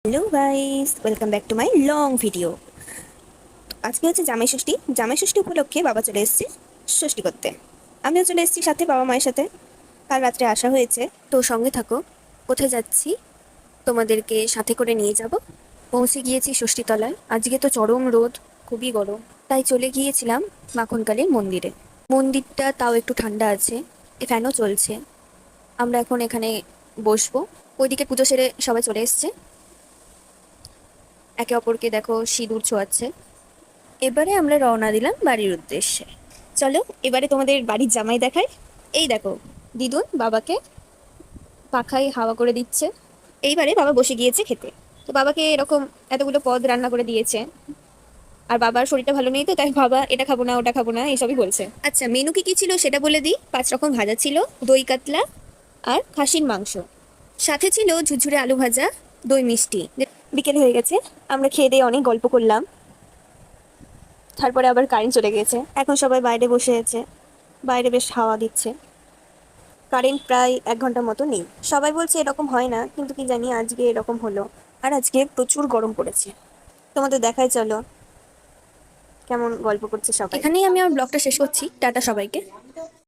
Hello guys, welcome back to my long video. আজকে হচ্ছে জামাই ষষ্ঠী। জামাই ষষ্ঠী উপলক্ষে বাবা চলে এসেছে ষষ্ঠী করতে। আমিও চলে এসেছি সাথে, বাবা মায়ের সাথে। কাল রাত্রে আসা হয়েছে, তো সঙ্গে থাকো। কোথায় যাচ্ছি তোমাদেরকে সাথে করে নিয়ে যাব। পৌঁছে গিয়েছি ষষ্ঠীতলায়। আজকে তো চরম রোদ, খুবই গরম, তাই চলে গিয়েছিলাম মাখনকালীর মন্দিরে। মন্দিরটা তাও একটু ঠান্ডা আছে, ফ্যানও চলছে। আমরা এখন এখানে বসবো। ওইদিকে পুজো সেরে সবাই চলে এসছে, একে অপরকে দেখো সিঁদুর ছোঁয়াচ্ছে। এবারে আমরা রওনা দিলাম বাড়ির উদ্দেশ্যে। চলো এবারে তোমাদের বাড়ির জামাই দেখায়। এই দেখো, দিদুন বাবাকে পাখায় হাওয়া করে দিচ্ছে। এইবারে বাবা বসে গিয়েছে খেতে। তো বাবাকে এরকম এতগুলো পদ রান্না করে দিয়েছে। আর বাবার শরীরটা ভালো নেই, তো তাই বাবা এটা খাবো না ওটা খাবো না এইসবই বলছে। আচ্ছা, মেনু কি কি ছিল সেটা বলে দিই। 5 রকম ভাজা ছিল, দই কাতলা আর খাসির মাংস। সাথে ছিল ঝুরঝুরে আলু ভাজা, দই মিষ্টি। বিকেল হয়ে গেছে, আমরা খেয়ে দিয়ে অনেক গল্প করলাম। তারপরে আবার কারেন্ট চলে গেছে, এখন সবাই বাইরে বসে আছে। বাইরে বেশ হাওয়া দিচ্ছে। কারেন্ট প্রায় 1 ঘন্টা মতো নেই। সবাই বলছে এরকম হয় না, কিন্তু কি জানি আজকে এরকম হলো। আর আজকে প্রচুর গরম পড়েছে। তোমাদের দেখায় চলো কেমন গল্প করছে সবাই। এখানেই আমি আমার ব্লগটা শেষ করছি। টাটা সবাইকে।